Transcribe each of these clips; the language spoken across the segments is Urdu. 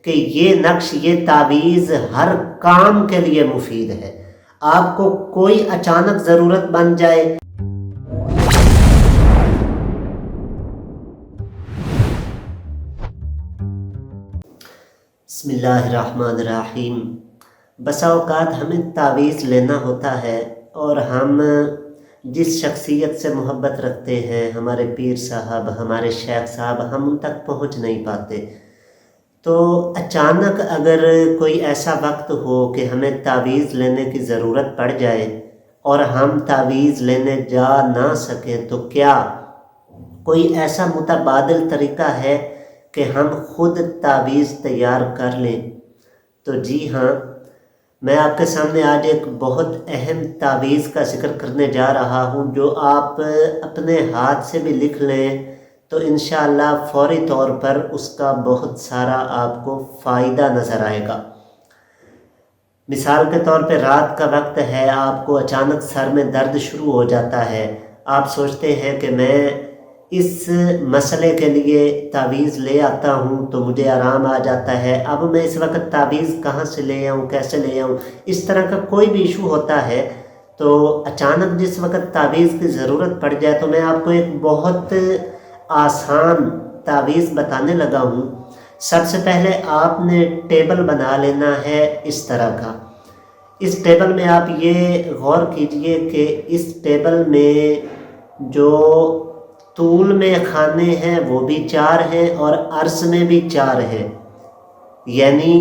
کہ یہ نقش، یہ تعویذ ہر کام کے لیے مفید ہے۔ آپ کو کوئی اچانک ضرورت بن جائے، بسم اللہ الرحمن الرحیم، بسا اوقات ہمیں تعویذ لینا ہوتا ہے اور ہم جس شخصیت سے محبت رکھتے ہیں، ہمارے پیر صاحب، ہمارے شیخ صاحب، ہم ان تک پہنچ نہیں پاتے۔ تو اچانک اگر کوئی ایسا وقت ہو کہ ہمیں تعویذ لینے کی ضرورت پڑ جائے اور ہم تعویذ لینے جا نہ سکیں، تو کیا کوئی ایسا متبادل طریقہ ہے کہ ہم خود تعویذ تیار کر لیں؟ تو جی ہاں، میں آپ کے سامنے آج ایک بہت اہم تعویذ کا ذکر کرنے جا رہا ہوں، جو آپ اپنے ہاتھ سے بھی لکھ لیں تو انشاءاللہ فوری طور پر اس کا بہت سارا آپ کو فائدہ نظر آئے گا۔ مثال کے طور پہ رات کا وقت ہے، آپ کو اچانک سر میں درد شروع ہو جاتا ہے، آپ سوچتے ہیں کہ میں اس مسئلے کے لیے تعویذ لے آتا ہوں تو مجھے آرام آ جاتا ہے، اب میں اس وقت تعویذ کہاں سے لے آؤں، کیسے لے آؤں، اس طرح کا کوئی بھی ایشو ہوتا ہے تو اچانک جس وقت تعویذ کی ضرورت پڑ جائے تو میں آپ کو ایک بہت آسان تعویذ بتانے لگا ہوں۔ سب سے پہلے آپ نے ٹیبل بنا لینا ہے اس طرح کا۔ اس ٹیبل میں آپ یہ غور کیجئے کہ اس ٹیبل میں جو طول میں خانے ہیں وہ بھی 4 ہیں اور عرض میں بھی 4 ہیں، یعنی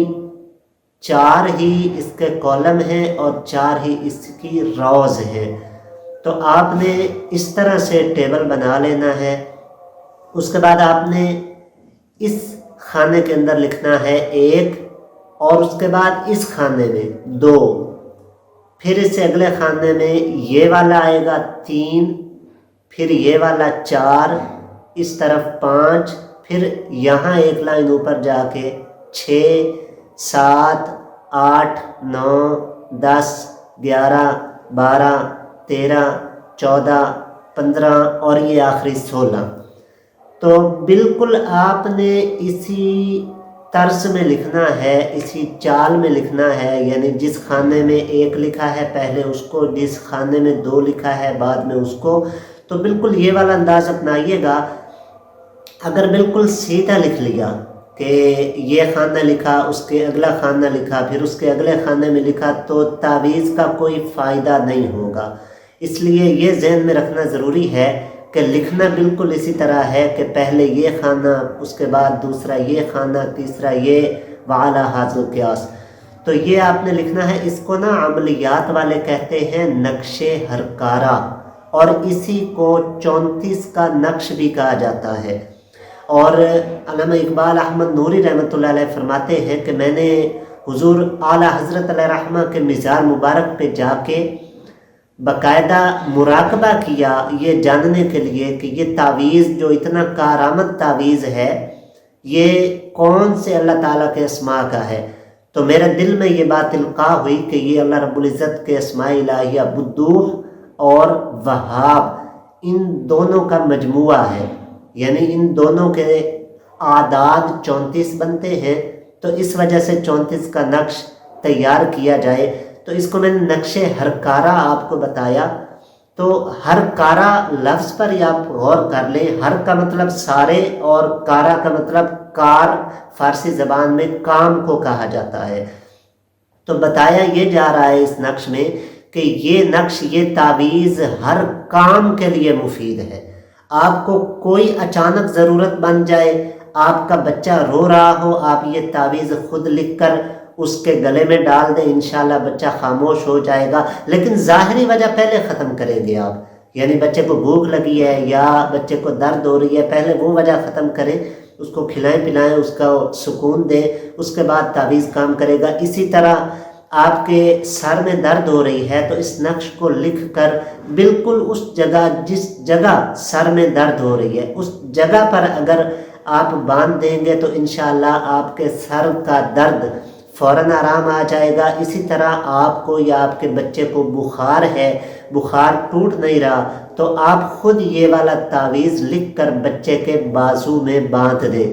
4 ہی اس کے کالم ہیں اور 4 ہی اس کی روز ہیں۔ تو آپ نے اس طرح سے ٹیبل بنا لینا ہے۔ اس کے بعد آپ نے اس خانے کے اندر لکھنا ہے 1، اور اس کے بعد اس خانے میں 2، پھر اس سے اگلے خانے میں یہ والا آئے گا 3، پھر یہ والا 4، اس طرف 5، پھر یہاں ایک لائن اوپر جا کے 6، 7، 8، 9، 10، 11، 12، 13، 14، 15 اور یہ آخری 16۔ تو بالکل آپ نے اسی طرز میں لکھنا ہے، اسی چال میں لکھنا ہے، یعنی جس خانے میں 1 لکھا ہے پہلے اس کو، جس خانے میں 2 لکھا ہے بعد میں اس کو، تو بالکل یہ والا انداز اپنائیے گا۔ اگر بالکل سیدھا لکھ لیا کہ یہ خانہ لکھا، اس کے اگلا خانہ لکھا، پھر اس کے اگلے خانے میں لکھا، تو تعویذ کا کوئی فائدہ نہیں ہوگا۔ اس لیے یہ ذہن میں رکھنا ضروری ہے کہ لکھنا بالکل اسی طرح ہے کہ پہلے یہ خانہ، اس کے بعد دوسرا یہ خانہ، تیسرا یہ، وعلی ھذا القیاس۔ تو یہ آپ نے لکھنا ہے۔ اس کو نا عملیات والے کہتے ہیں نقش ہرکارہ، اور اسی کو 34 کا نقش بھی کہا جاتا ہے۔ اور علامہ اقبال احمد نوری رحمۃ اللہ علیہ فرماتے ہیں کہ میں نے حضور اعلیٰ حضرت علیہ رحمہ کے مزار مبارک پہ جا کے باقاعدہ مراقبہ کیا، یہ جاننے کے لیے کہ یہ تعویذ جو اتنا کارآمد تعویذ ہے یہ کون سے اللہ تعالیٰ کے اسماء کا ہے۔ تو میرے دل میں یہ بات القاء ہوئی کہ یہ اللہ رب العزت کے اسماء الہیہ بدوح اور وہاب، ان دونوں کا مجموعہ ہے، یعنی ان دونوں کے اعداد 34 بنتے ہیں، تو اس وجہ سے 34 کا نقش تیار کیا جائے۔ تو اس کو میں نے نقش ہرکارہ آپ کو بتایا۔ تو ہرکارہ لفظ پر ہی آپ غور کر لیں، ہر کا مطلب سارے اور کارہ کا مطلب کار، فارسی زبان میں کام کو کہا جاتا ہے۔ تو بتایا یہ جا رہا ہے اس نقش میں کہ یہ نقش، یہ تعویذ ہر کام کے لیے مفید ہے۔ آپ کو کوئی اچانک ضرورت بن جائے، آپ کا بچہ رو رہا ہو، آپ یہ تعویذ خود لکھ کر اس کے گلے میں ڈال دیں، انشاءاللہ بچہ خاموش ہو جائے گا۔ لیکن ظاہری وجہ پہلے ختم کریں گے آپ، یعنی بچے کو بھوک لگی ہے یا بچے کو درد ہو رہی ہے، پہلے وہ وجہ ختم کریں، اس کو کھلائیں پلائیں، اس کا سکون دیں، اس کے بعد تعویذ کام کرے گا۔ اسی طرح آپ کے سر میں درد ہو رہی ہے تو اس نقش کو لکھ کر بالکل اس جگہ، جس جگہ سر میں درد ہو رہی ہے اس جگہ پر اگر آپ باندھ دیں گے تو انشاءاللہ آپ کے سر کا درد فوراً آرام آ جائے گا۔ اسی طرح آپ کو یا آپ کے بچے کو بخار ہے، بخار ٹوٹ نہیں رہا، تو آپ خود یہ والا تعویذ لکھ کر بچے کے بازو میں باندھ دیں۔